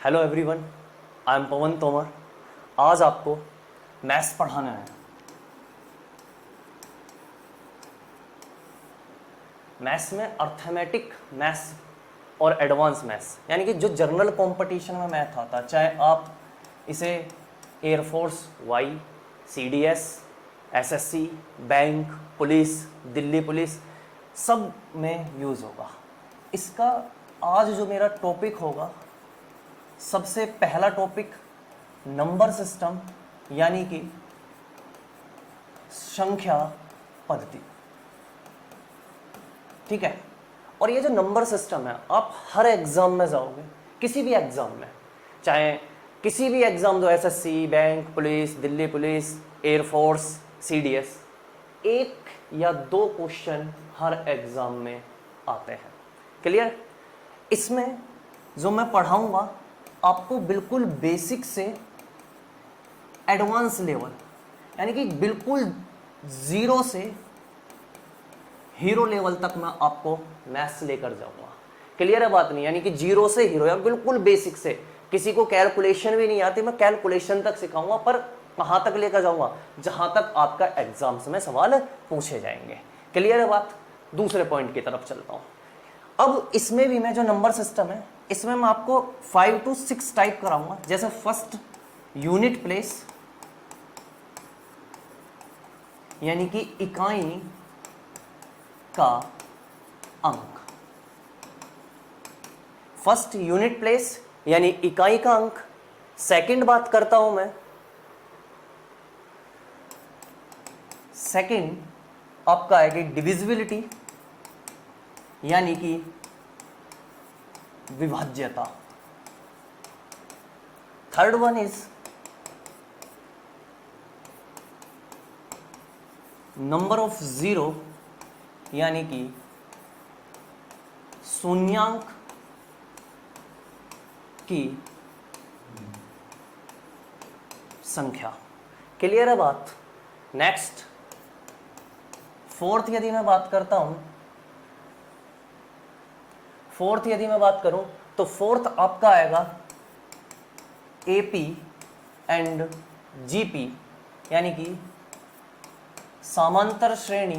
Hello everyone, I am पवन तोमर। आज आपको maths पढ़ाना है। मैथ्स में अर्थमेटिक मैथ्स और एडवांस मैथ्स, यानी कि जो जनरल कंपटीशन में मैथ आता है, चाहे आप इसे air force Y, CDS, SSC, bank, police, Delhi police, सब में यूज़ होगा। इसका आज जो मेरा टॉपिक होगा, सबसे पहला टॉपिक नंबर सिस्टम, यानी कि संख्या पद्धति। ठीक है। और ये जो नंबर सिस्टम है, आप हर एग्जाम में जाओगे, किसी भी एग्जाम में, चाहे किसी भी एग्जाम दो, SSC, bank, police, Delhi police, air force, CDS, एक या दो क्वेश्चन हर एग्जाम में आते हैं। क्लियर? इसमें जो मैं पढ़ाऊंगा आपको बिल्कुल बेसिक से एडवांस लेवल, यानी कि बिल्कुल जीरो से हीरो लेवल तक मैं आपको मैथ्स लेकर जाऊंगा। क्लियर है बात? नहीं, यानी कि जीरो से हीरो, या बिल्कुल बेसिक से, किसी को कैलकुलेशन भी नहीं आती, मैं कैलकुलेशन तक सिखाऊंगा, पर कहां तक लेकर जाऊंगा? जहां तक आपका एग्जाम्स में सवाल पूछे जाएंगे। क्लियर है बात? दूसरे पॉइंट की तरफ चलता हूं। अब इसमें भी मैं जो नंबर सिस्टम है, इसमें मैं आपको 5 to 6 टाइप कराऊंगा। जैसे फर्स्ट, यूनिट प्लेस, यानी कि इकाई का अंक। फर्स्ट यूनिट प्लेस यानी इकाई का अंक। सेकंड बात करता हूं मैं, सेकंड आपका है कि डिविजिबिलिटी, यानी कि विभाज्यता। Third one is number of zero, यानी कि शून्यांक की संख्या। क्लियर है बात? नेक्स्ट, फोर्थ यदि मैं बात करता हूं, फोर्थ यदि मैं बात करूं तो फोर्थ आपका आएगा एपी एंड जीपी, यानी कि समांतर श्रेणी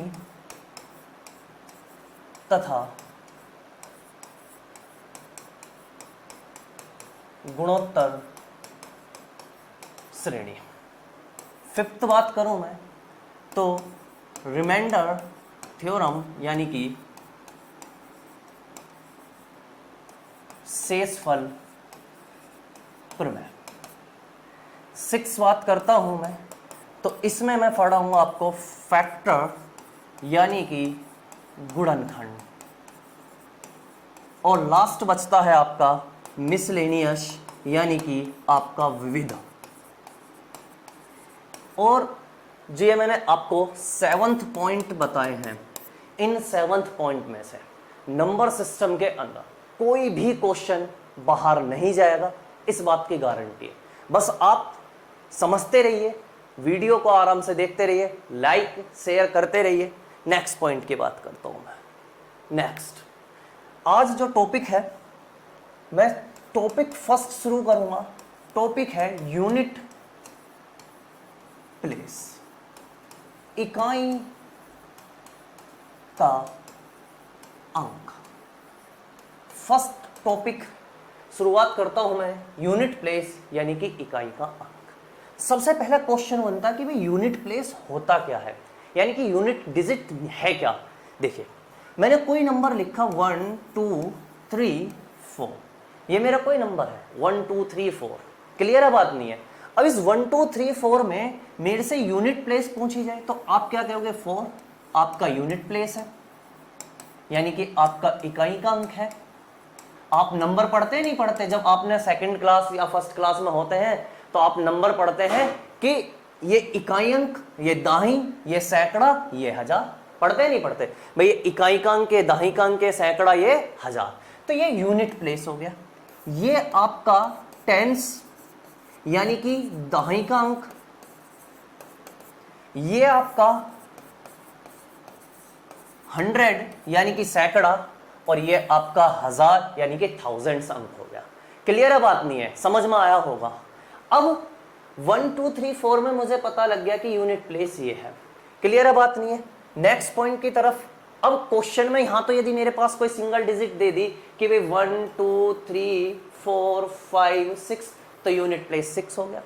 तथा गुणोत्तर श्रेणी। फिफ्थ बात करूं मैं तो रिमाइंडर थ्योरम, यानी कि शेषफल प्रमेय। सिक्स बात करता हूं मैं तो इसमें मैं पढ़ाऊंगा आपको फैक्टर, यानी कि गुणनखंड। और लास्ट बचता है आपका मिसलेनियस, यानी कि आपका विविध। और जो ये मैंने आपको 7th पॉइंट बताए हैं, इन 7th पॉइंट में से नंबर सिस्टम के अंदर कोई भी क्वेश्चन बाहर नहीं जाएगा, इस बात की गारंटी है। बस आप समझते रहिए, वीडियो को आराम से देखते रहिए, लाइक शेयर करते रहिए। नेक्स्ट पॉइंट की बात करता हूं मैं। नेक्स्ट, आज जो टॉपिक है, मैं टॉपिक फर्स्ट शुरू करूंगा। टॉपिक है यूनिट प्लेस, इकाई का अंक। फर्स्ट टॉपिक शुरुआत करता हूं मैं यूनिट प्लेस, यानी कि इकाई का अंक। सबसे पहला क्वेश्चन बनता है कि भाई यूनिट प्लेस होता क्या है, यानी कि यूनिट डिजिट है क्या। देखिए, मैंने कोई नंबर लिखा 1 2 3 4, ये मेरा कोई नंबर है 1 2 3 4। क्लियर है बात? नहीं है? अब इस 1 2 3 4 में मेरे से यूनिट प्लेस पूछी जाए तो आप क्या कहोगे? 4 आपका यूनिट प्लेस है, यानी कि आपका इकाई का अंक है। आप नंबर पढ़ते नहीं पढ़ते? जब आपने सेकंड क्लास या फर्स्ट क्लास में होते हैं तो आप नंबर पढ़ते हैं कि ये इकाई अंक, ये दाही, ये सैकड़ा, ये हजार। पढ़ते नहीं पढ़ते? भाई ये इकाई का अंक, ये दाही का अंक, ये सैकड़ा, ये हजार। तो ये यूनिट प्लेस हो गया। ये आपका टेंस, यानी कि दाही का अंक। ये आपका 100, यानी कि सैकड़ा। और ये आपका हजार, यानी कि थाउजेंड्स अंक हो गया। क्लियर है बात? नहीं है, समझ में आया होगा। अब 1 2 3 4 में मुझे पता लग गया कि यूनिट प्लेस ये है। क्लियर है बात? नहीं है। नेक्स्ट पॉइंट की तरफ। अब क्वेश्चन में यहां तो यदि मेरे पास कोई सिंगल डिजिट दे दी कि भाई 1 2 3 4 5 6, तो यूनिट प्लेस 6 हो गया।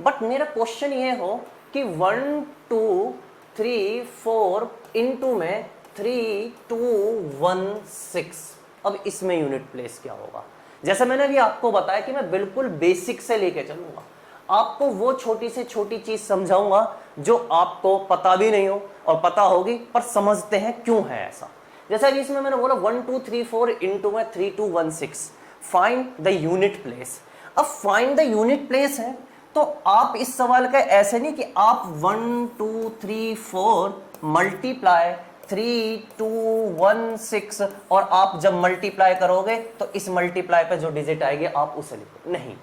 बट मेरा क्वेश्चन ये हो कि 1 2 3 4 इनटू में 3 2 1 6, अब इसमें यूनिट प्लेस क्या होगा? जैसे मैंने अभी आपको बताया कि मैं बिल्कुल बेसिक से लेके चलूंगा, आपको वो छोटी से छोटी चीज समझाऊंगा जो आपको पता भी नहीं हो और पता होगी पर समझते हैं क्यों है ऐसा। जैसे अभी इसमें मैंने बोला 1 2 3 4 इनटू में 3 2 1 6, फाइंड द यूनिट प्लेस। अब फाइंड द यूनिट प्लेस है तो आप इस सवाल का ऐसे नहीं कि आप 1 2 3 4 मल्टीप्लाई 3 2 1 6 और आप जब मल्टीप्लाई करोगे तो इस मल्टीप्लाई पे जो डिजिट आएगी आप उसे लिखो। नहीं,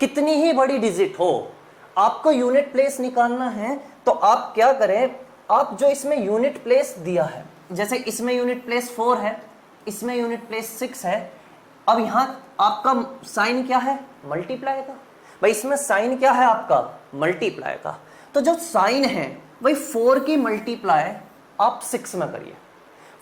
कितनी ही बड़ी डिजिट हो, आपको यूनिट प्लेस निकालना है तो आप क्या करें, आप जो इसमें यूनिट प्लेस दिया है, जैसे इसमें यूनिट प्लेस 4 है, इसमें यूनिट प्लेस 6 है। अब यहां आपका साइन क्या है? मल्टीप्लाई का। भाई इसमें साइन क्या है आपका? मल्टीप्लाई का। तो जो साइन है भाई 4 की मल्टीप्लाई आप 6 में करिए,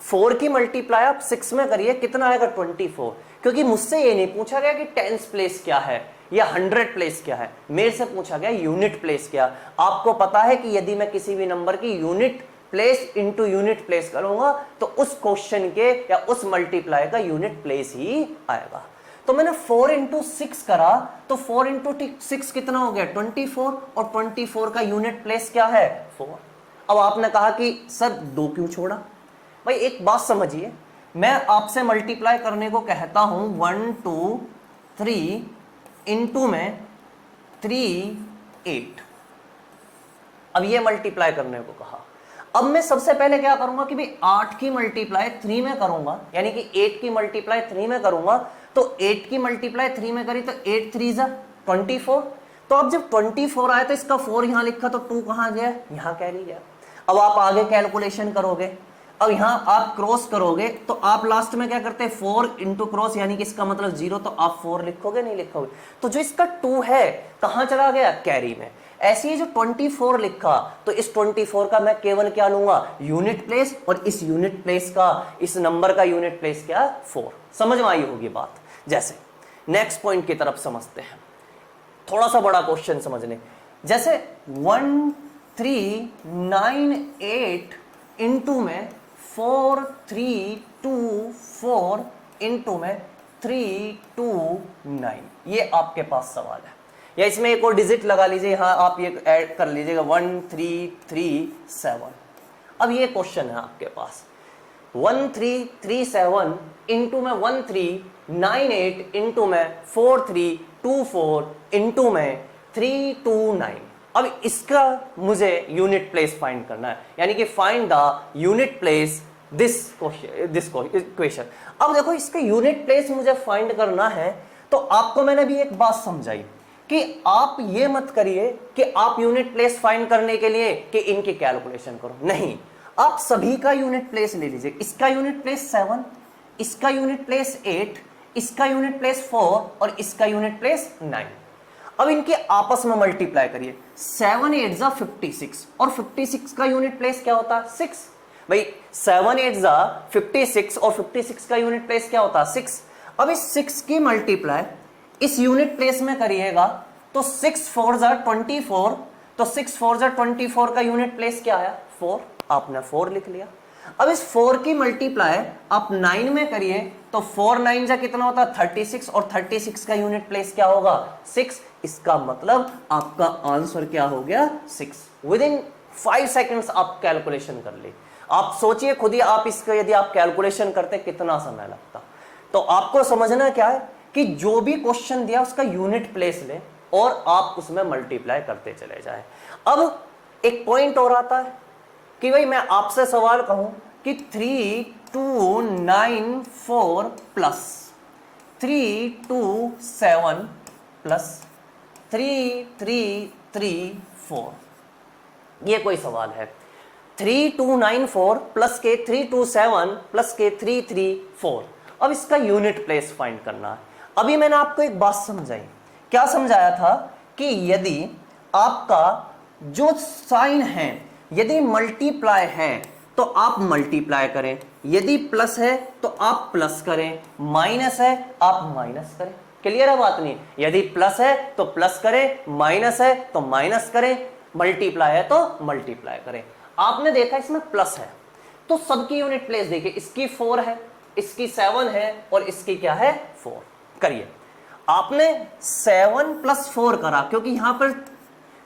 4 की मल्टीप्लाई आप 6 में करिए, कितना आएगा? 24। क्योंकि मुझसे ये नहीं पूछा गया कि टेंस प्लेस क्या है या 100 प्लेस क्या है, मेरे से पूछा गया यूनिट प्लेस क्या। आपको पता है कि यदि मैं किसी भी नंबर की unit place into unit place करूंगा तो उस क्वेश्चन के या उस मल्टीप्लाई का यूनिट प्लेस ही आएगा। तो मैंने 4 इंटू 6 करा तो 4 इंटू 6 कितना हो गया? 24, और 24 का यूनिट प्लेस क्या है? 4। अब आपने कहा कि सर 2 क्यों छोड़ा? भाई एक बात समझिए, मैं आपसे मल्टीप्लाई करने को कहता हूं 1 2 3 इनटू में 3 8। अब ये मल्टीप्लाई करने को कहा। अब मैं सबसे पहले क्या करूंगा कि भाई 8 की मल्टीप्लाई 3 में करूंगा, यानी कि 8 की मल्टीप्लाई 3 में करूंगा, तो 8 की मल्टीप्लाई 3 में करी तो 8 3 जा 24। तो अब जब 24 आया तो इसका 4 यहां लिखा तो 2 कहां गया? यहां कैरी गया। अब आप आगे कैलकुलेशन करोगे, अब यहां आप क्रॉस करोगे तो आप लास्ट में क्या करते हैं? 4 इंटू क्रॉस, यानी कि इसका मतलब 0, तो आप 4 लिखोगे नहीं लिखोगे? तो जो इसका 2 है कहां चला गया? कैरी में। ऐसे ही जो 24 लिखा तो इस 24 का मैं केवल क्या लूंगा? यूनिट प्लेस, और इस यूनिट प्लेस का, इस नंबर का यूनिट प्लेस क्या? 4। समझ में आई होगी बात। जैसे नेक्स्ट पॉइंट की तरफ समझते हैं, थोड़ा सा बड़ा क्वेश्चन समझने। जैसे 1 3 9 8 इंटू में 4 3 2 4 इंटू में 3 2 9, ये आपके पास सवाल है। या इसमें एक और डिजिट लगा लीजिए, यहां आप ये ऐड कर लीजिएगा 1 3 3 7। अब ये क्वेश्चन है आपके पास 1 3 3 7 इंटू में 1 3 9 8 इंटू में 4 3 2 4 इंटू में 3 2 9। अब इसका मुझे यूनिट प्लेस फाइंड करना है, यानी कि find the unit place this equation. अब देखो इसका यूनिट प्लेस मुझे फाइंड करना है तो आपको मैंने भी एक बात समझाई कि आप ये मत करिए कि आप यूनिट प्लेस फाइंड करने के लिए कि इनकी कैलकुलेशन करो, नहीं, आप सभी का यूनिट प्लेस ले लीजिए। इसका यूनिट प्लेस 7, इसका यूनिट प्लेस 8, इसका यूनिट प्लेस 4 और इसका यूनिट प्लेस 9। अब इनके आपस में मल्टीप्लाई करिए, 7 8 जा 56 और 56 का यूनिट प्लेस क्या होता है? 6। भाई 7 8 जा 56 और 56 का यूनिट प्लेस क्या होता है? 6। अब इस 6 की मल्टीप्लाई इस यूनिट प्लेस में करिएगा तो 6 4 जा 24, तो 6 4 जा 24 का यूनिट प्लेस क्या आया? 4। आपने 4 लिख लिया। अब इस 4 की मल्टीप्लाई आप 9 में करिए तो 4 9 जा कितना होता है? 36, और 36 का यूनिट प्लेस क्या होगा? 6। इसका मतलब आपका आंसर क्या हो गया? 6। विद इन 5 सेकेंड्स आप कैलकुलेशन कर ली। आप सोचिए खुद ही, आप इसका यदि आप कैलकुलेशन करते कितना समय लगता। तो आपको समझना क्या है कि जो भी क्वेश्चन दिया उसका यूनिट प्लेस ले और आप उसमें मल्टीप्लाई करते चले जाए। अब एक पॉइंट और आता है कि भाई मैं आपसे सवाल कहूं कि 3 2 9 4 प्लस 3 2 7 प्लस 3 3 3 4, ये कोई सवाल है। 3 2 9 4 प्लस के 3 2 7 प्लस के 3 3 4। अब इसका यूनिट प्लेस फाइंड करना है। अभी मैंने आपको एक बात समझाई, क्या समझाया था कि यदि आपका जो साइन है यदि मल्टीप्लाई है तो आप मल्टीप्लाई करें, यदि प्लस है तो आप प्लस करें, माइनस है आप माइनस करें। क्लियर है बात नहीं? यदि प्लस है तो प्लस करें, माइनस है तो माइनस करें, मल्टीप्लाई है तो मल्टीप्लाई करें। आपने देखा इसमें प्लस है तो सबकी यूनिट प्लेस देखिए, इसकी 4 है, इसकी 7 है और इसकी क्या है 4। करिए, आपने 7 + 4 करा क्योंकि यहां पर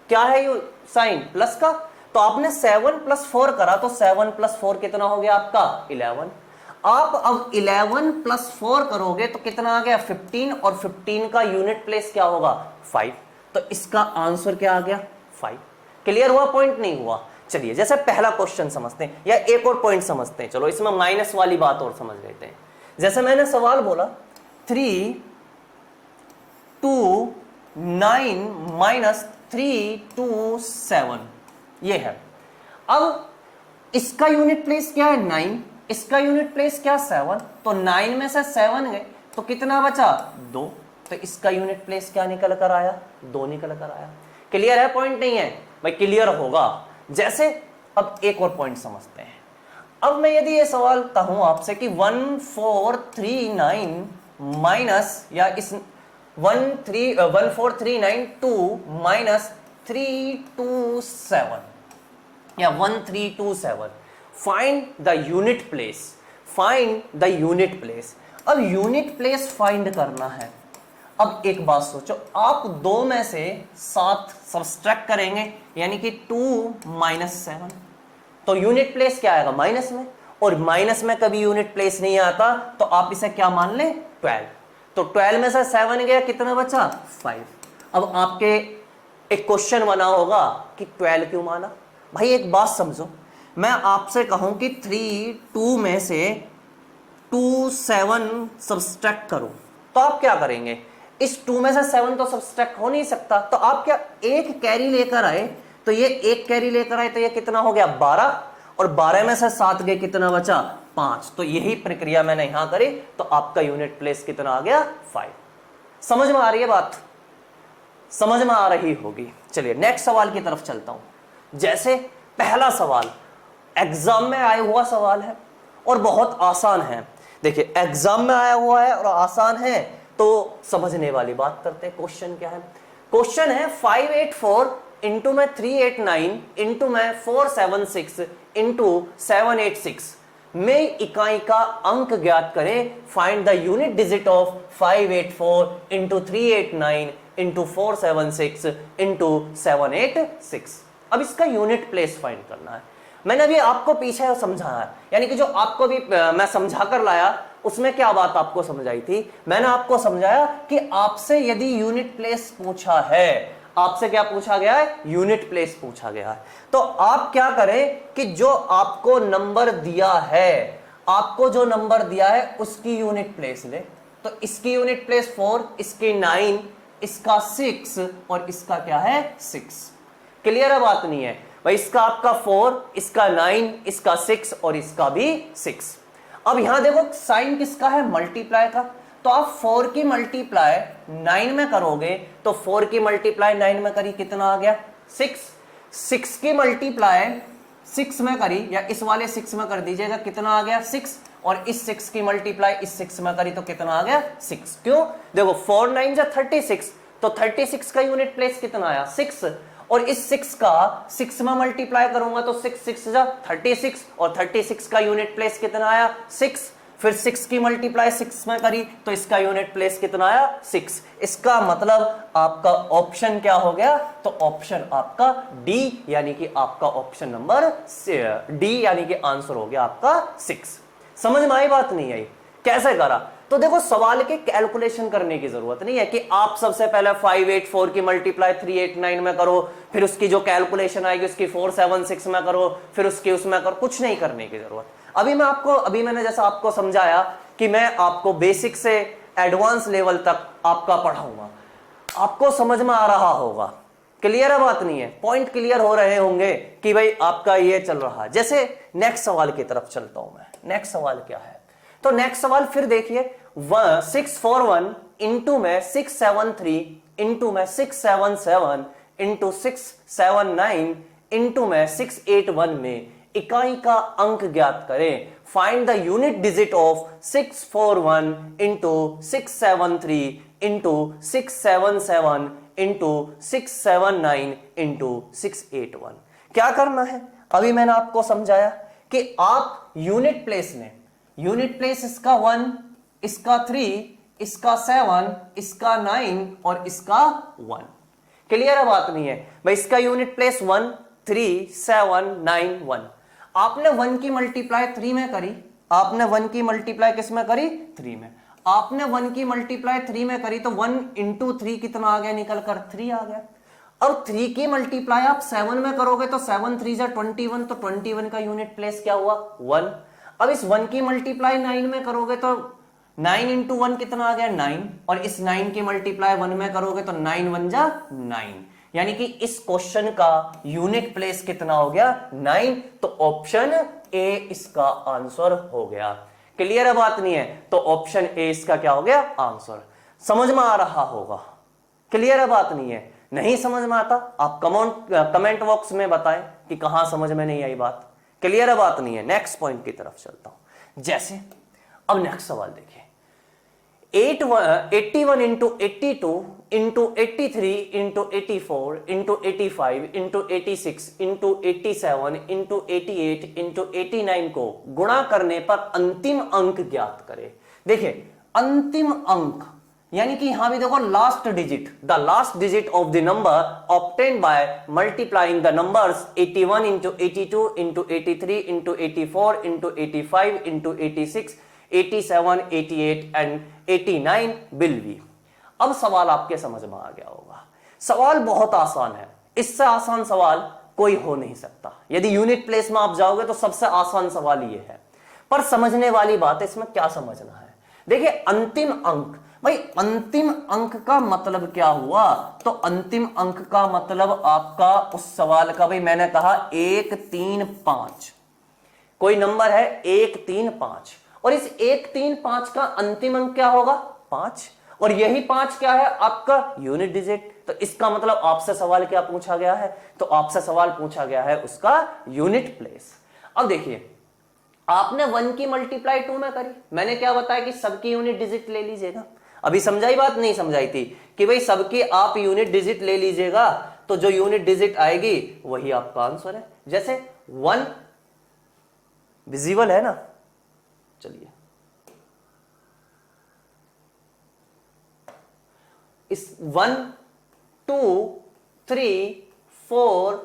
क्या है ये साइन प्लस का, तो आपने 7 + 4 करा तो 7 + 4 कितना हो गया आपका 11। आप अब 11 + 4 करोगे तो कितना आ गया 15 और 15 का यूनिट प्लेस क्या होगा 5। तो इसका आंसर क्या आ गया 5। क्लियर हुआ पॉइंट? नहीं हुआ? चलिए जैसे पहला क्वेश्चन समझते हैं या एक और पॉइंट समझते हैं। चलो इसमें माइनस वाली बात और समझ लेते हैं। जैसे मैंने सवाल बोला 3 2 9 -3 2 7 ये है। अब इसका यूनिट प्लेस क्या है 9, इसका यूनिट प्लेस क्या 7, तो 9 में से 7 गए तो कितना बचा 2, तो इसका यूनिट प्लेस क्या निकल कर आया 2 निकल कर आया। क्लियर है पॉइंट? नहीं है भाई? क्लियर होगा। जैसे अब एक और पॉइंट समझते हैं। अब मैं यदि ये सवाल कहूं आपसे कि 1439 माइनस या इस 14392 -327 या 1327 find the unit place, find the unit place. अब यूनिट प्लेस फाइंड करना है। अब एक बात सोचो, आप 2 में से 7 सब्सट्रैक्ट करेंगे यानी कि 2 - 7, तो यूनिट प्लेस क्या आएगा माइनस में, और माइनस में कभी यूनिट प्लेस नहीं आता तो आप इसे क्या मान लें 12। तो 12 में से 7 गया कितना बचा 5। अब आपके एक क्वेश्चन बना होगा कि 12 क्यों माना। भाई एक बात समझो, मैं आपसे कहूं कि 3 2 में से 2 7 सब्सट्रैक्ट करो तो आप क्या करेंगे, इस 2 में से 7 तो सब्सट्रैक्ट हो नहीं सकता, तो आप क्या एक कैरी लेकर आए, तो ये एक कैरी लेकर आए तो ये कितना हो गया 12, और 12 में से 7 गए कितना बचा 5। तो यही प्रक्रिया मैंने यहां करी तो आपका यूनिट प्लेस कितना आ गया 5। समझ में आ रही है बात? समझ में आ रही होगी। चलिए नेक्स्ट सवाल की तरफ चलता हूं। जैसे पहला सवाल एग्जाम में आया हुआ सवाल है और बहुत आसान है। देखिए एग्जाम में आया हुआ है और आसान है तो समझने वाली बात करते हैं। क्वेश्चन क्या है? क्वेश्चन है 584 इंटू में 389 इंटू में 476 इंटू 786 में इकाई का अंक ज्ञात करें। Find the unit digit of 584 into 389 into 476 into 786। अब इसका यूनिट प्लेस फाइंड करना है। मैंने अभी आपको पीछे समझाया, यानी कि जो आपको भी मैं समझा कर लाया उसमें क्या बात आपको समझाई थी। मैंने आपको समझाया कि आपसे यदि यूनिट प्लेस पूछा है, आपसे क्या पूछा गया है यूनिट प्लेस पूछा गया है, तो आप क्या करें कि जो आपको नंबर दिया है, आपको जो नंबर दिया है उसकी यूनिट प्लेस ले। तो इसकी यूनिट प्लेस 4, इसकी 9, इसका 6 और इसका क्या है 6। क्लियर है बात? नहीं है भाई? इसका आपका 4, इसका 9, इसका 6 और इसका भी 6। अब यहां देखो साइन किसका है मल्टीप्लाई का, तो आप 4 की मल्टीप्लाई 9 में करोगे तो 4 की मल्टीप्लाई 9 में करी कितना आ गया 6। 6 की मल्टीप्लाई 6 में करी या इस वाले 6 में कर दीजिएगा कितना आ गया 6, और इस 6 की मल्टीप्लाई इस 6 में करी तो कितना आ गया 6। क्यों? देखो 4 9 जा 36, तो 36 का यूनिट प्लेस कितना आया 6, और इस 6 का 6 में मल्टीप्लाई करूंगा तो 6 6 जा 36, और 36 का यूनिट प्लेस कितना आया 6। फिर 6 की मल्टीप्लाई 6 में करी तो इसका यूनिट प्लेस कितना आया 6। इसका मतलब आपका ऑप्शन क्या हो गया, तो ऑप्शन आपका डी, यानी कि आपका ऑप्शन नंबर डी, यानी कि आंसर हो गया आपका 6। समझ में आई बात? नहीं आई? कैसे करा? तो देखो सवाल के कैलकुलेशन करने की जरूरत नहीं है कि आप सबसे पहले 584 की मल्टीप्लाई 389 में करो, फिर उसकी जो कैलकुलेशन आएगी उसकी 476 में करो, फिर उसकी उसमें करो, कुछ नहीं करने की जरूरत। अभी मैंने जैसा आपको समझाया कि मैं आपको बेसिक से एडवांस लेवल तक आपका पढ़ाऊंगा, आपको समझ में आ रहा होगा। क्लियर है बात? नहीं है? पॉइंट क्लियर हो रहे होंगे कि भाई आपका ये चल रहा है। जैसे नेक्स्ट सवाल की तरफ चलता हूं मैं। नेक्स्ट सवाल क्या है? तो नेक्स्ट सवाल फिर देखिए 641 इंटू में 673 इंटू में 677 इंटू 679 इंटू में 681 में इकाई का अंक ज्ञात करें। Find the unit digit of 641 into 673 into 677 into 679 into 681। क्या करना है? अभी मैंने आपको समझाया कि आप यूनिट प्लेस में, यूनिट प्लेस इसका 1, इसका 3, इसका 7, इसका 9 और इसका 1। क्लियर है? बात नहीं है भाई। इसका यूनिट प्लेस 1, 3, 7, 9, 1। आपने 1 की मल्टीप्लाई 3 में करी, आपने 1 की मल्टीप्लाई किस में करी? 3 में। आपने 1 की मल्टीप्लाई 3 में करी तो 1 इंटू 3 कितना आ गया? निकल कर 3 आ गया। अब 3 की मल्टीप्लाई आप 7 में करोगे तो 7 3 जा 21, तो 21 का यूनिट प्लेस क्या हुआ? 1। अब इस 1 की मल्टीप्लाई 9 में करोगे तो 9 इंटू 1 कितना आ गया? 9। और इस 9 की मल्टीप्लाई 1 में करोगे तो 9 1 जा 9, यानी कि इस क्वेश्चन का यूनिट प्लेस कितना हो गया? 9। तो ऑप्शन ए इसका आंसर हो गया। क्लियर है? बात नहीं है? तो ऑप्शन ए इसका क्या हो गया? आंसर। समझ में आ रहा होगा? क्लियर है? बात नहीं है? नहीं समझ में आता आप कमेंट बॉक्स में बताएं कि कहां समझ में नहीं आई बात। क्लियर है? बात नहीं है? नेक्स्ट पॉइंट की तरफ चलता हूं। जैसे अब नेक्स्ट सवाल देखिए, 81 into 82 into 83 into 84 into 85 into 86 into 87 into 88 into 89 को गुणा करने पर अंतिम अंक ज्ञात करें। देखिए अंतिम अंक यानी कि यहां भी देखो last digit, the last digit of the number obtained by multiplying the numbers 81 into 82 into 83 into 84 into 85 into 86 87, 88 and 89 will be. अब सवाल आपके समझ में आ गया होगा। सवाल बहुत आसान है, इससे आसान सवाल कोई हो नहीं सकता। यदि यूनिट प्लेस में आप जाओगे तो सबसे आसान सवाल ये है, पर समझने वाली बात है इसमें क्या समझना है। देखिए अंतिम अंक, भाई अंतिम अंक का मतलब क्या हुआ? तो अंतिम अंक का मतलब आपका उस सवाल का, भाई मैंने कहा 1 3 5, कोई नंबर है 1 3 5 और इस 1 3 5 का अंतिम अंक क्या होगा? 5। और यही 5 क्या है? आपका यूनिट डिजिट। तो इसका मतलब आपसे सवाल क्या पूछा गया है? तो आपसे सवाल पूछा गया है उसका यूनिट प्लेस। अब देखिए आपने 1 की मल्टीप्लाई 2 में करी, मैंने क्या बताया कि सबकी यूनिट डिजिट ले लीजिएगा। अभी समझाई बात? नहीं समझाई थी कि भाई सबकी आप यूनिट डिजिट ले लीजिएगा तो जो यूनिट डिजिट आएगी वही आपका आंसर है। जैसे 1 विजिबल है ना, चलिए इस 1 2 3 4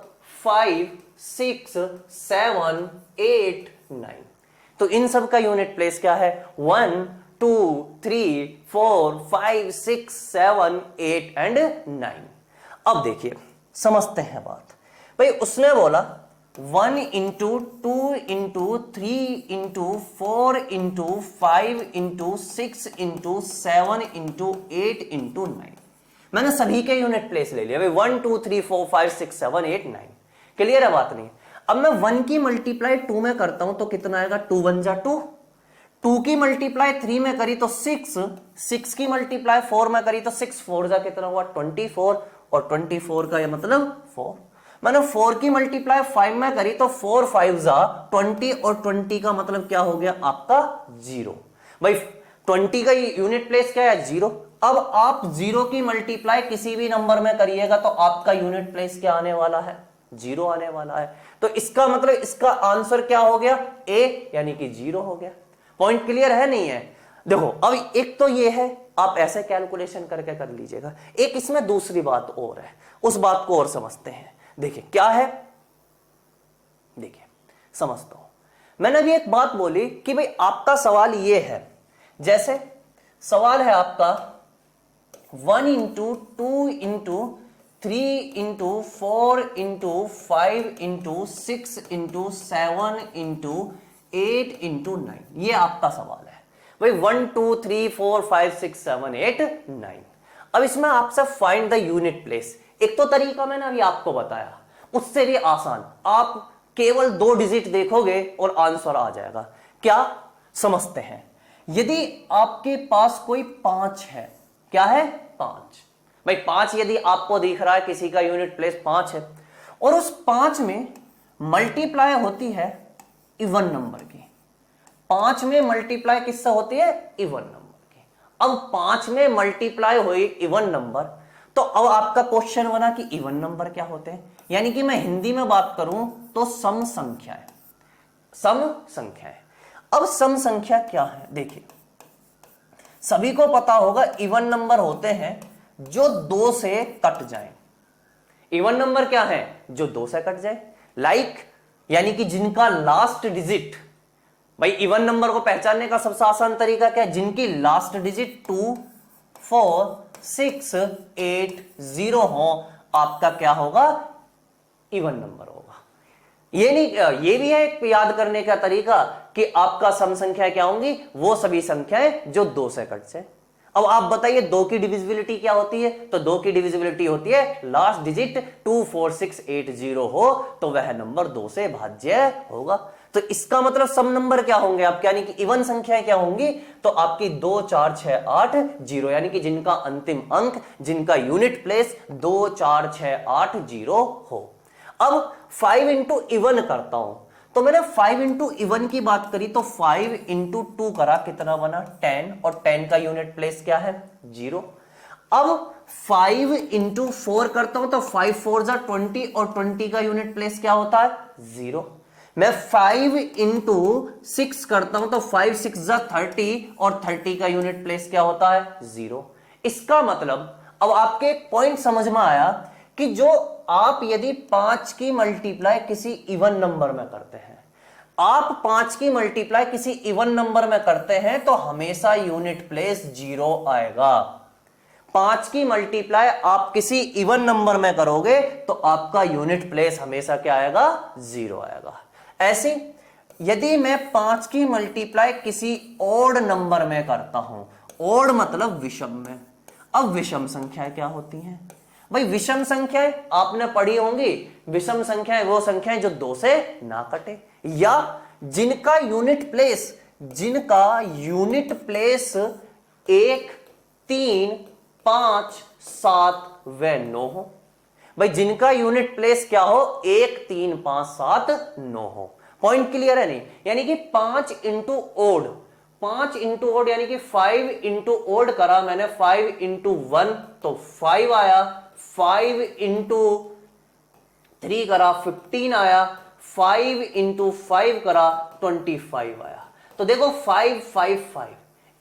5 6 7 8 9, तो इन सब का यूनिट प्लेस क्या है? 1 2 3 4 5 6 7 8 एंड 9। अब देखिए समझते हैं बात। भाई उसने बोला 1 into 2 into 3 into 4 into 5 into 6 into 7 into 8 into 9। मैंने सभी के यूनिट प्लेस ले लिया। 1 2 3 4 5 6 7 8 9। क्लियर है? बात नहीं। अब मैं 1 की मल्टीप्लाई 2 में करता हूं तो कितना आएगा? 2 1 जा 2। 2 की मल्टीप्लाई 3 में करी तो 6, 6 की मल्टीप्लाई 4 में करी तो 6 4 जा कितना हुआ? 24 और 24 का ये मतलब 4। मैंने 4 की मल्टीप्लाई 5 में करी तो 4 5 जा 20 और 20 का मतलब क्या हो गया? आपका 0। भाई 20 का यूनिट प्लेस क्या है? 0। अब आप 0 की मल्टीप्लाई किसी भी नंबर में करिएगा तो आपका यूनिट प्लेस क्या आने वाला है? 0 आने वाला है। तो इसका मतलब इसका आंसर क्या हो गया? ए, यानी कि 0 हो गया। पॉइंट क्लियर है? नहीं है? देखो अब एक तो ये है, आप ऐसे कैलकुलेशन करके कर लीजिएगा। एक इसमें दूसरी बात और है, उस बात को और समझते हैं। देखिए क्या है, देखिए समझता हूं। मैंने अभी एक बात बोली कि भाई आपका सवाल ये है, जैसे सवाल है आपका 1 into 2 into 3 into 4 into 5 into 6 into 7 into 8 into 9, ये आपका सवाल है। भाई 1 2 3 4 5 6 7 8 9। अब इसमें आपसे फाइंड द यूनिट प्लेस। एक तो तरीका मैंने अभी आपको बताया, उससे भी आसान, आप केवल 2 डिजिट देखोगे और आंसर आ जाएगा। क्या समझते हैं यदि आपके पास कोई 5 है, क्या है 5, भाई 5 यदि आपको दिख रहा है किसी का यूनिट प्लेस 5 है और उस 5 में मल्टीप्लाई होती है इवन नंबर की, 5 में मल्टीप्लाई किससे होती है इवन नंबर की। अब 5 में मल्टीप्लाई हुई इवन नंबर, तो अब आपका क्वेश्चन बना कि इवन नंबर क्या होते हैं, यानी कि मैं हिंदी में बात करूं तो सम संख्याएं, सम संख्याएं। अब सम संख्या क्या है, देखिए सभी को पता होगा इवन नंबर होते हैं जो 2 से कट जाएं। इवन नंबर क्या है, जो 2 से कट जाए, लाइक यानी कि जिनका लास्ट डिजिट, भाई इवन नंबर को पहचानने का सबसे आसान तरीका क्या है, जिनकी लास्ट डिजिट 2 4 6 8 0 हो, आपका क्या होगा इवन नंबर होगा। ये नहीं, ये भी है एक याद करने का तरीका कि आपका सम संख्या क्या होंगी, वो सभी संख्याएं जो 2 से कट से। अब आप बताइए 2 की डिविजिबिलिटी क्या होती है, तो 2 की डिविजिबिलिटी होती है लास्ट डिजिट 2 4 6 8 0 हो तो वह नंबर 2 से भाज्य होगा। तो इसका मतलब सम नंबर क्या होंगे आप, यानी कि इवन संख्याएं क्या होंगी, तो आपकी 2 4 6 8 0, यानी कि जिनका अंतिम अंक, जिनका यूनिट प्लेस 2 4 6 8 0 हो। अब 5 इंटू इवन करता हूं, तो मैंने 5 इंटू इवन की बात करी तो 5 इंटू 2 करा, कितना बना 10, और 10 का यूनिट प्लेस क्या है 0। अब 5 इंटू 4 करता हूं तो 5 4 जा 20, और 20 का यूनिट प्लेस क्या होता है 0। मैं 5 इंटू 6 करता हूं तो 5 6 जा 30, और 30 का यूनिट प्लेस क्या होता है 0। इसका मतलब अब आपके एक पॉइंट समझ में आया कि जो आप यदि 5 की मल्टीप्लाई किसी इवन नंबर में करते हैं, आप 5 की मल्टीप्लाई किसी इवन नंबर में करते हैं तो हमेशा यूनिट प्लेस 0 आएगा। 5 की मल्टीप्लाई आप किसी इवन नंबर में करोगे तो आपका यूनिट प्लेस हमेशा क्या आएगा 0 आएगा। ऐसे यदि मैं 5 की मल्टीप्लाई किसी ओड नंबर में करता हूं, ओड मतलब विषम में, अब विषम संख्याएं क्या होती हैं भाई, विषम संख्याएं आपने पढ़ी होंगी, विषम संख्याएं वो संख्याएं जो 2 से ना कटे, या जिनका यूनिट प्लेस 1 3 5 7 व 9 हो। भाई जिनका यूनिट प्लेस क्या हो 1 3 5 7 9 हो। पॉइंट क्लियर है नहीं, यानी कि 5 इंटू ओड, 5 इंटू ओड यानी कि 5 इंटू ओड करा मैंने, 5 इंटू 1 तो 5 आया, 5 इंटू 3 करा 15 आया, 5 इंटू 5 करा 25 आया। तो देखो 5 5 5,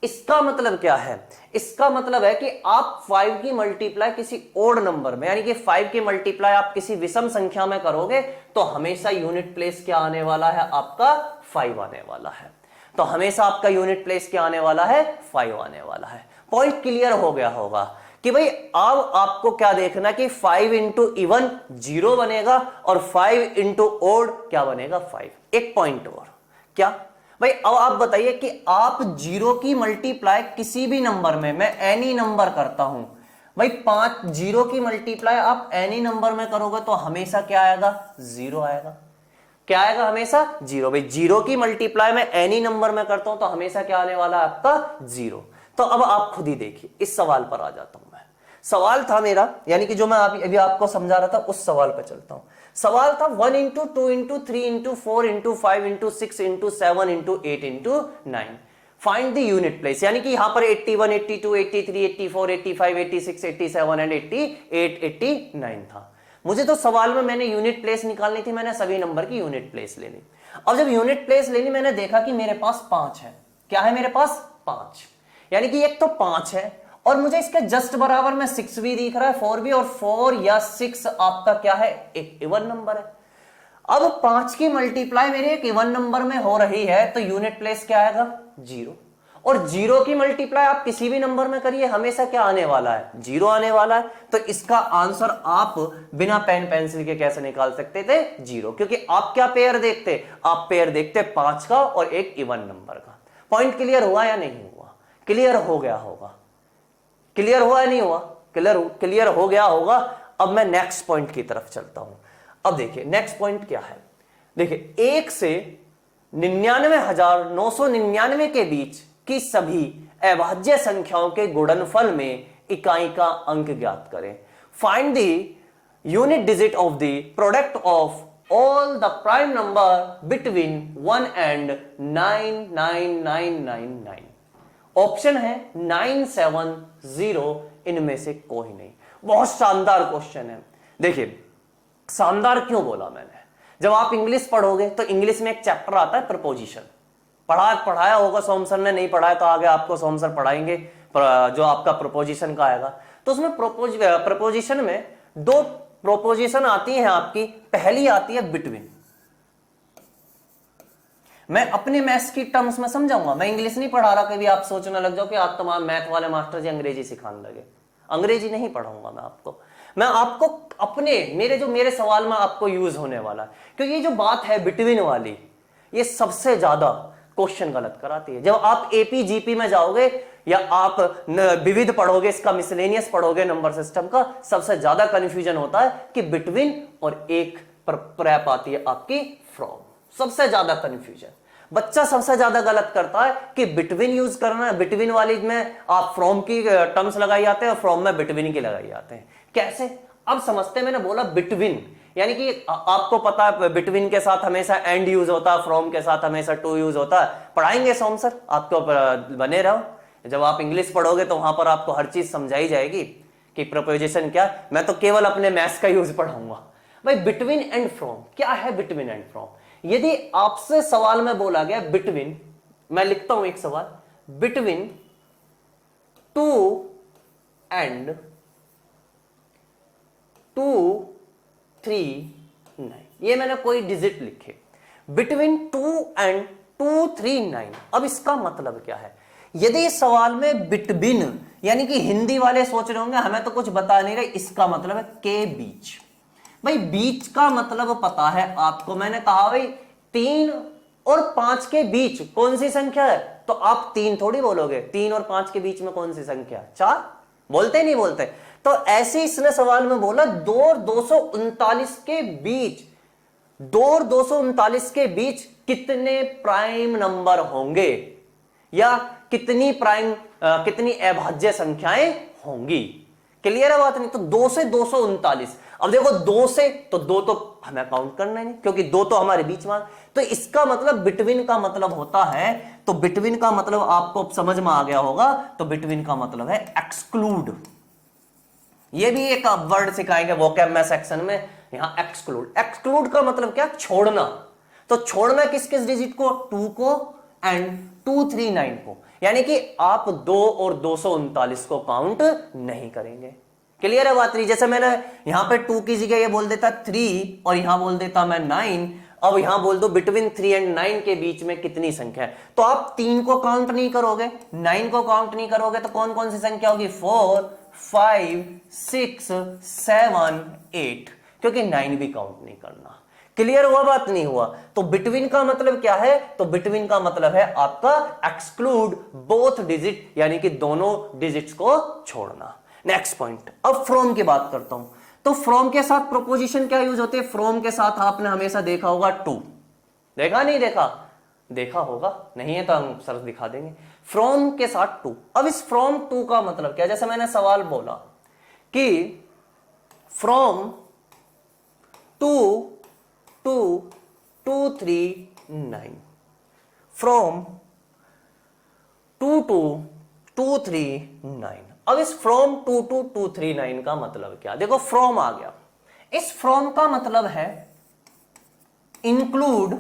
इसका मतलब क्या है, इसका मतलब है कि आप 5 की मल्टीप्लाई किसी ओड नंबर में, यानी कि 5 की मल्टीप्लाई आप किसी विषम संख्या में करोगे तो हमेशा यूनिट प्लेस क्या आने वाला है, आपका 5 आने वाला है। तो हमेशा आपका यूनिट प्लेस क्या आने वाला है 5 आने वाला है। पॉइंट क्लियर हो गया होगा कि भाई अब आपको क्या देखना कि 5 इंटू इवन 0 बनेगा और 5 इंटू ओड क्या बनेगा 5। एक पॉइंट और क्या भाई, अब आप बताइए कि आप 0 की मल्टीप्लाई किसी भी नंबर में, मैं एनी नंबर करता हूं भाई, 5 0 की मल्टीप्लाई आप एनी नंबर में करोगे तो हमेशा क्या आएगा 0 आएगा। क्या आएगा हमेशा 0। भाई 0 की मल्टीप्लाई मैं एनी नंबर में करता हूं तो हमेशा क्या आने वाला है आपका 0। तो अब आप खुद ही देखिए, इस सवाल पर आ जाता हूं मैं। सवाल था मेरा, यानी कि जो मैं अभी आपको समझा रहा था उस सवाल पर चलता हूं। सवाल था 1 into 2 into 3 into 4 into 5 into 6 into 7 into 8 into 9, find the unit place. यानी कि यहां पर 81 82 83 84 85 86 87 एंड 88 89 था। मुझे तो सवाल में मैंने यूनिट प्लेस निकालनी थी, मैंने सभी नंबर की यूनिट प्लेस लेनी। अब जब यूनिट प्लेस लेनी मैंने देखा कि मेरे पास 5 है। क्या है मेरे पास 5, यानी कि एक तो 5 है और मुझे इसके जस्ट बराबर में 6 भी दिख रहा है, 4 भी, और 4 या 6 आपका क्या है एक इवन नंबर है। अब 5 की मल्टीप्लाई मेरी एक इवन नंबर में हो रही है तो यूनिट प्लेस क्या आएगा 0, और 0 की मल्टीप्लाई आप किसी भी नंबर में करिए हमेशा क्या आने वाला है 0 आने वाला है। तो इसका आंसर आप बिना पेन पेंसिल के कैसे निकाल सकते थे 0, क्योंकि आप क्या पेयर देखते, आप पेयर देखते 5 का और एक इवन नंबर का। पॉइंट क्लियर हुआ या नहीं हुआ, क्लियर हो गया होगा, क्लियर हुआ या नहीं हुआ, क्लियर हो गया होगा। अब मैं नेक्स्ट पॉइंट की तरफ चलता हूं। अब देखिए नेक्स्ट पॉइंट क्या है, देखिए 1 से 99,999 के बीच कि सभी अभाज्य संख्याओं के गुणनफल में इकाई का अंक ज्ञात करें। Find the unit digit of the product of all the prime number between 1 and 99999। Option है 970, इनमें से कोई नहीं। बहुत शानदार क्वेश्चन है। देखिए शानदार क्यों बोला मैंने, जब आप इंग्लिश पढ़ोगे तो इंग्लिश में एक चैप्टर आता है प्रपोजिशन। पढ़ाया होगा सोम सर ने, नहीं पढ़ाया तो आगे आपको सोम सर पढ़ाएंगे जो आपका प्रपोजिशन का आएगा। तो उसमें प्रपोजिशन में दो प्रोपोजिशन आती है आपकी। पहली आती है बिटवीन। मैं अपने मैथ्स की टर्म्स में समझाऊंगा, मैं इंग्लिश नहीं पढ़ा रहा। कभी आप सोचने लग जाओ कि आप तमाम मैथ वाले मास्टर जी अंग्रेजी सिखाने लगे। अंग्रेजी नहीं पढ़ाऊंगा मैं आपको अपने मेरे सवाल में आपको यूज होने वाला है। क्योंकि ये जो बात है बिटवीन वाली, ये सबसे ज्यादा क्वेश्चन गलत कराती है। जब आप एपी जीपी में जाओगे या आप विविध पढ़ोगे, इसका मिसलेनियस पढ़ोगे नंबर सिस्टम का, सबसे ज्यादा कंफ्यूजन होता है कि बिटवीन और एक प्रैप आती है आपकी फ्रॉम। सबसे ज्यादा कंफ्यूजन बच्चा सबसे ज्यादा गलत करता है कि बिटवीन यूज करना है। बिटवीन वाली में आप फ्रॉम की टर्म्स लगाई जाते हैं और फ्रॉम में बिटवीन की लगाई जाते हैं। कैसे अब समझते हैं। मैंने बोला बिटवीन यानी कि आपको पता है बिटवीन के साथ हमेशा एंड यूज होता है, फ्रॉम के साथ हमेशा टू यूज होता है। पढ़ाएंगे सोम सर, आपको बने रहो। जब आप इंग्लिश पढ़ोगे तो वहां पर आपको हर चीज समझाई जाएगी कि प्रपोजिशन क्या। मैं तो केवल अपने मैथ्स का यूज पढ़ाऊंगा। भाई बिटवीन एंड फ्रॉम क्या है? बिटवीन एंड फ्रॉम, यदि आपसे सवाल में बोला गया बिटवीन, मैं लिखता हूं एक सवाल, बिटवीन 2 एंड 239, ये मैंने कोई डिजिट लिखे, बिटवीन 2 एंड 239। अब इसका मतलब क्या है? यदि इस सवाल में बिटवीन यानी कि हिंदी वाले सोच रहे होंगे हमें तो कुछ बता नहीं रहे, इसका मतलब है के बीच। भाई बीच का मतलब पता है आपको। मैंने कहा भाई 3 और 5 के बीच कौन सी संख्या है, तो आप 3 थोड़ी बोलोगे। 3 और 5 के बीच में कौन सी संख्या? 4 बोलते नहीं बोलते। तो ऐसे इसने सवाल में बोला 2 और 239 के बीच, 2 और 239 के बीच कितने प्राइम नंबर होंगे या कितनी अभाज्य संख्याएं होंगी। क्लियर है बात? नहीं तो 2 से 239। अब देखो 2 से तो 2 तो हमें काउंट करना नहीं क्योंकि 2 तो हमारे बीच में। तो इसका मतलब बिटवीन का मतलब होता है, तो बिटवीन का मतलब आपको समझ में आ गया होगा। तो बिटवीन का मतलब है एक्सक्लूड। ये भी एक वर्ड सिखाएंगे वोकैब में सेक्शन में। यहां एक्सक्लूड, एक्सक्लूड का मतलब क्या? छोड़ना। तो छोड़ना किस किस डिजिट को? 2 को एंड 239 को। यानी कि आप 2 और 239 को काउंट नहीं करेंगे। क्लियर है बात नहीं? जैसे मैंने यहां पे 2 की जगह ये बोल देता 3 और यहां बोल देता मैं 9। अब यहां बोल दो बिटवीन 3 एंड 9 के बीच में कितनी संख्या है, तो आप 3 को काउंट नहीं करोगे, 9 को काउंट नहीं करोगे, तो कौन कौन सी संख्या होगी? 4, 5, 6, 7, 8, क्योंकि 9 भी काउंट नहीं करना। क्लियर हुआ बात नहीं हुआ? तो बिटवीन का मतलब क्या है? तो बिटवीन का मतलब है आपका एक्सक्लूड बोथ डिजिट, यानी कि दोनों डिजिट्स को छोड़ना। नेक्स्ट पॉइंट, अब फ्रॉम की बात करता हूं। तो फ्रॉम के साथ प्रोपोजिशन क्या यूज होती है? फ्रॉम के साथ आपने हमेशा देखा होगा 2। देखा नहीं देखा? देखा होगा, नहीं है तो हम सर दिखा देंगे। फ्रॉम के साथ 2। अब इस फ्रॉम 2 का मतलब क्या? जैसे मैंने सवाल बोला कि फ्रॉम 2 to 239, फ्रॉम 2 to 239। अब इस फ्रॉम 2 to 239 का मतलब क्या? देखो फ्रॉम आ गया। इस फ्रॉम का मतलब है इंक्लूड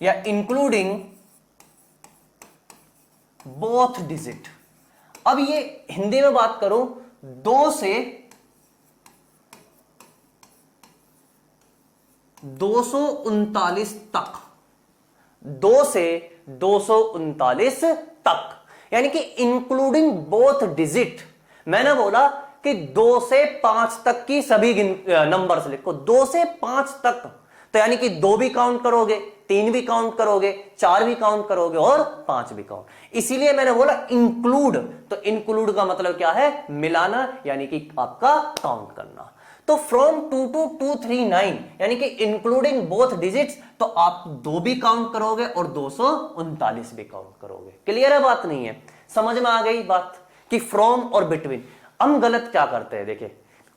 या इंक्लूडिंग बोथ डिजिट। अब ये हिंदी में बात करूं, 2 से 239 तक, 2 से 239 तक, यानी कि इंक्लूडिंग बोथ डिजिट। मैंने बोला कि 2 से 5 तक की सभी नंबर्स लिखो, 2 से 5 तक। तो यानी कि 2 भी काउंट करोगे, 3 भी काउंट करोगे, 4 भी काउंट करोगे और 5 भी काउंट। इसीलिए मैंने बोला इंक्लूड। तो इंक्लूड का मतलब क्या है? मिलाना, यानी कि आपका काउंट करना। तो फ्रॉम 22239 यानी कि इंक्लूडिंग बोथ डिजिट्स, तो आप 2 भी काउंट करोगे और 239 भी काउंट करोगे। क्लियर है बात? नहीं है? समझ में आ गई बात कि फ्रॉम और बिटवीन। हम गलत क्या करते हैं, देखिए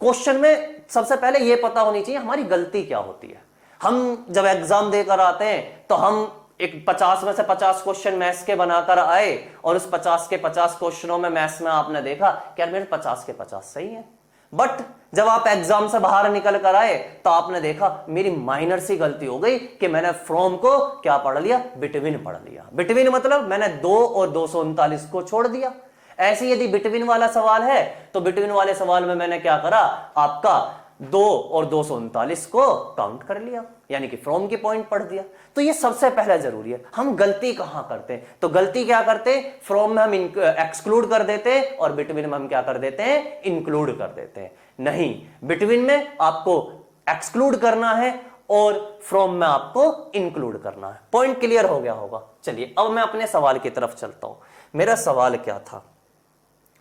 क्वेश्चन में सबसे पहले यह पता होनी चाहिए हमारी गलती क्या होती है। हम जब एग्जाम देकर आते हैं तो हम एक 50 में से 50 क्वेश्चन मैथ्स के बनाकर आए और उस 50 के 50 क्वेश्चनों में मैथ्स में आपने देखा कि यार मेरे 50 के 50 सही है, बट जब आप एग्जाम से बाहर निकल कर आए तो आपने देखा मेरी माइनर सी गलती हो गई कि मैंने फ्रॉम को क्या पढ़ लिया, बिटवीन पढ़ लिया। बिटवीन मतलब मैंने 2 और 239 को छोड़ दिया। ऐसे यदि बिटवीन वाला सवाल है तो बिटवीन वाले सवाल में मैंने क्या करा, आपका 2 और 239 को काउंट कर लिया, यानी कि फ्रॉम की पॉइंट पढ़ दिया। तो ये सबसे पहला जरूरी है। हम गलती कहां करते हैं, तो गलती क्या करते हैं, फ्रॉम में हम एक्सक्लूड कर देते हैं और बिटवीन में हम क्या कर देते हैं, इंक्लूड कर देते हैं। नहीं, बिटवीन में आपको एक्सक्लूड करना है और फ्रॉम में आपको इंक्लूड करना है। पॉइंट क्लियर हो गया होगा। चलिए अब मैं अपने सवाल की तरफ चलता हूं। मेरा सवाल क्या था,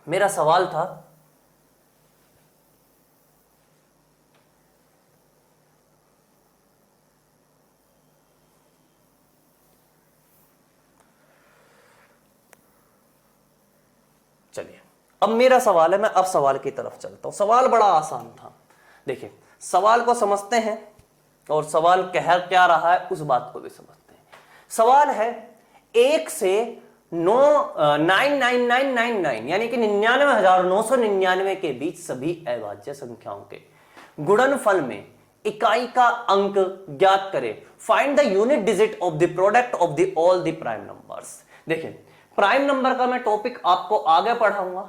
मेरा सवाल था चलिए अब मेरा सवाल है, मैं अब सवाल की तरफ चलता हूं। सवाल बड़ा आसान था। देखिए सवाल को समझते हैं और सवाल कह क्या रहा है उस बात को भी समझते हैं। सवाल है 1 से 99999 यानी कि 99,999 के बीच सभी अभाज्य संख्याओं के गुणनफल में इकाई का अंक ज्ञात करें। Find the unit digit of the product of the all the prime numbers. देखिए प्राइम नंबर का मैं टॉपिक आपको आगे पढ़ाऊंगा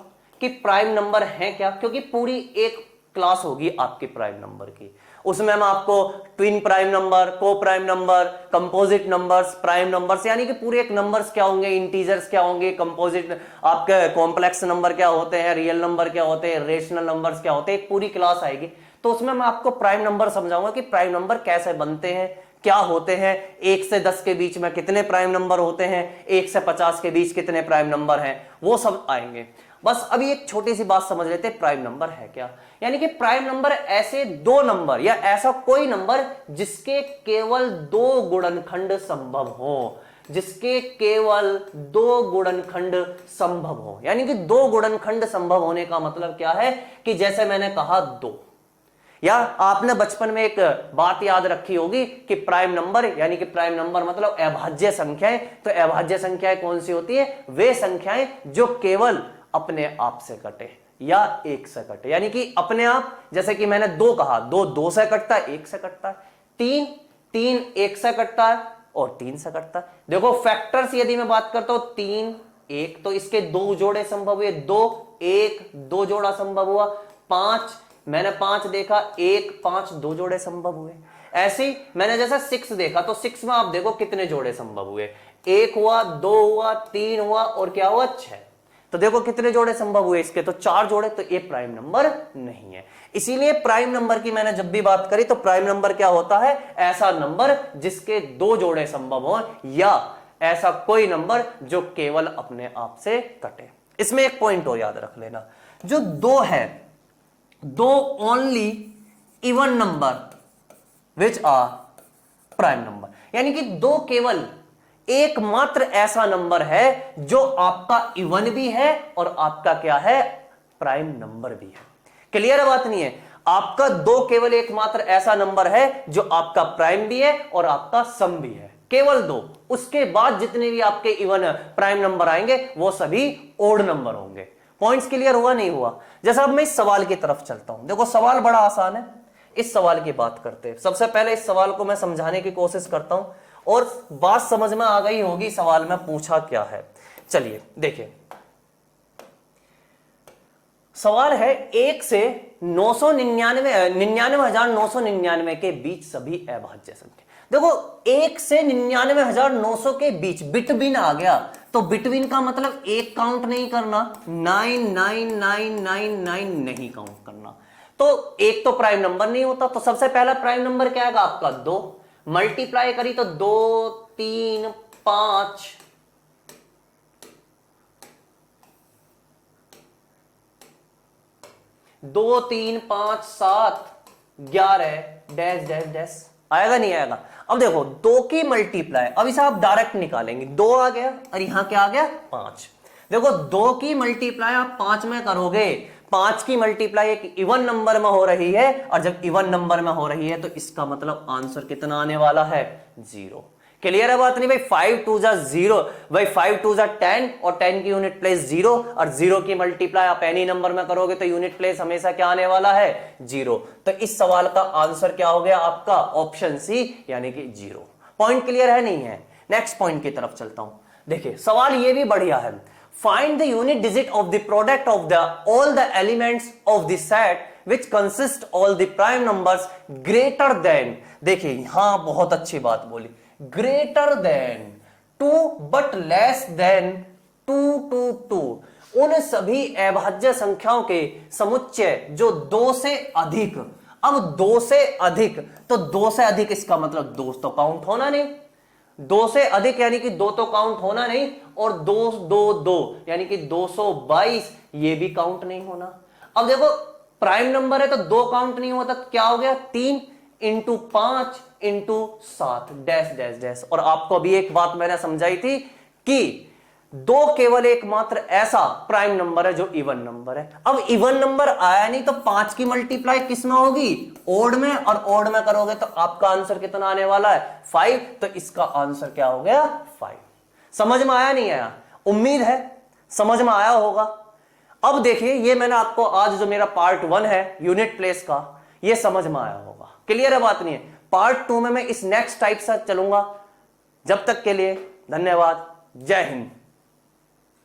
कि प्राइम नंबर है क्या, क्योंकि पूरी एक क्लास होगी आपकी प्राइम नंबर की। उसमें हम आपको ट्विन प्राइम नंबर, को prime number, composite numbers, prime numbers यानी कि पूरे एक नंबर्स क्या होंगे, इंटीजर्स क्या होंगे, कंपोजिट आपके कॉम्प्लेक्स नंबर क्या होते हैं, रियल नंबर क्या होते हैं, रेशनल नंबर्स क्या होते हैं, एक पूरी क्लास आएगी। तो उसमें मैं आपको प्राइम नंबर समझाऊंगा कि प्राइम नंबर कैसे बनते हैं, क्या होते हैं, 1 से 10 के बीच में कितने प्राइम नंबर होते हैं, 1 से 50 के बीच कितने प्राइम नंबर हैं, वो सब आएंगे। बस अभी एक छोटी सी बात समझ लेते हैं, प्राइम नंबर है क्या। यानी कि प्राइम नंबर ऐसे 2 नंबर या ऐसा कोई नंबर जिसके केवल 2 गुणनखंड संभव हो, जिसके केवल 2 गुणनखंड संभव हो। यानी कि 2 गुणनखंड संभव होने का मतलब क्या है कि जैसे मैंने कहा 2, या आपने बचपन में एक बात याद रखी होगी कि प्राइम नंबर यानी कि प्राइम नंबर मतलब अभाज्य संख्याएं। तो अभाज्य संख्याएं कौन सी होती है, वे संख्याएं जो केवल अपने आप से कटे या 1 से कटे। यानी कि अपने आप, जैसे कि मैंने 2 कहा, 2 से कटता है, 1 से कटता है। 3 1 से कटता है और 3 से कटता है। देखो फैक्टर्स यदि मैं बात करता हूं 3 1 तो इसके 2 जोड़े संभव हुए, 2 1 2 जोड़ा संभव हुआ। 5 मैंने 5 देखा, 1 5 2 जोड़े संभव हुए। ऐसे ही मैंने जैसा 6 देखा तो 6 में आप देखो कितने जोड़े संभव हुए, 1 हुआ, 2 हुआ, 3 हुआ और क्या हुआ 6। तो देखो कितने जोड़े संभव हुए इसके, तो 4 जोड़े। तो ये प्राइम नंबर नहीं है। इसीलिए प्राइम नंबर की मैंने जब भी बात करी तो प्राइम नंबर क्या होता है, ऐसा नंबर जिसके 2 जोड़े संभव हो या ऐसा कोई नंबर जो केवल अपने आप से कटे। इसमें एक पॉइंट और याद रख लेना, जो 2 है, 2 only even number which are prime number. यानी कि 2 केवल एकमात्र ऐसा नंबर है जो आपका इवन भी है और आपका क्या है, प्राइम नंबर भी है। क्लियर बात नहीं है? आपका 2 केवल एकमात्र ऐसा नंबर है जो आपका प्राइम भी है और आपका सम भी है, केवल 2। उसके बाद जितने भी आपके इवन प्राइम नंबर आएंगे वो सभी ओड नंबर होंगे। पॉइंट्स क्लियर हुआ नहीं हुआ? जैसा अब मैं इस सवाल की तरफ चलता हूं। देखो सवाल बड़ा आसान है, इस सवाल की बात करते हैं। सबसे पहले इस सवाल को मैं समझाने की कोशिश करता हूं और बात समझ में आ गई होगी सवाल में पूछा क्या है। चलिए देखिए सवाल है 1 से 99,999 के बीच सभी अभाज्य संख्या। देखो 1 से 99,900 के बीच बिटवीन आ गया, तो बिटवीन का मतलब एक काउंट नहीं करना, 99999 नहीं काउंट करना। तो एक तो प्राइम नंबर नहीं होता, तो सबसे पहला प्राइम नंबर क्या आएगा आपका 2। मल्टीप्लाई करी तो 2 3 5 2 3 5 7 11 डैश डैश डैश, आएगा नहीं आएगा? अब देखो 2 की मल्टीप्लाई, अब इसे आप डायरेक्ट निकालेंगे, 2 आ गया और यहां क्या आ गया 5। देखो 2 की मल्टीप्लाई आप 5 में करोगे, 5 की मल्टीप्लाई एक इवन नंबर में हो रही है, और जब इवन नंबर में हो रही है तो इसका मतलब आंसर कितना आने वाला है 0। क्लियर है बात नहीं भाई? 5 2 जा 0 भाई, 5 2 जा 10 और 10 की यूनिट प्लेस 0, और 0 की मल्टीप्लाई आप एनी नंबर में करोगे तो यूनिट प्लेस हमेशा क्या आने वाला है 0। तो इस सवाल का आंसर क्या हो गया आपका? ऑप्शन सी यानी कि 0। पॉइंट क्लियर है नहीं है? नेक्स्ट पॉइंट की तरफ चलता हूं। देखिए सवाल ये भी बढ़िया है। Find the unit digit of the product of the all the elements of the set which consist all the prime numbers greater than, देखिए यहां बहुत अच्छी बात बोली, greater than 2 but less than 2 2 2, उन सभी अभाज्य संख्याओं के समुच्चय जो 2 से अधिक। अब 2 से अधिक, तो 2 से अधिक इसका मतलब 2 तो काउंट होना नहीं, 2 से अधिक यानी कि 2 तो काउंट होना नहीं, और 2 2 2 यानी कि 222 ये भी काउंट नहीं होना। अब देखो प्राइम नंबर है तो 2 काउंट नहीं होता, क्या हो गया 3 into 5 into 7 dash dash dash. और आपको अभी एक बात मैंने समझाई थी कि 2 केवल एकमात्र ऐसा प्राइम नंबर है जो इवन नंबर है। अब इवन नंबर आया नहीं तो 5 की मल्टीप्लाई किस में होगी? ओड में, और ओड में करोगे तो आपका आंसर कितना आने वाला है 5। तो इसका आंसर क्या हो गया 5। समझ में आया नहीं आया? उम्मीद है समझ में आया होगा। अब देखिए ये मैंने आपको आज जो मेरा पार्ट 1 है यूनिट प्लेस का, ये समझ में आया होगा। क्लियर है बात नहीं है? पार्ट 2 में मैं इस नेक्स्ट टाइप से चलूंगा। जब तक के लिए धन्यवाद, जय हिंद।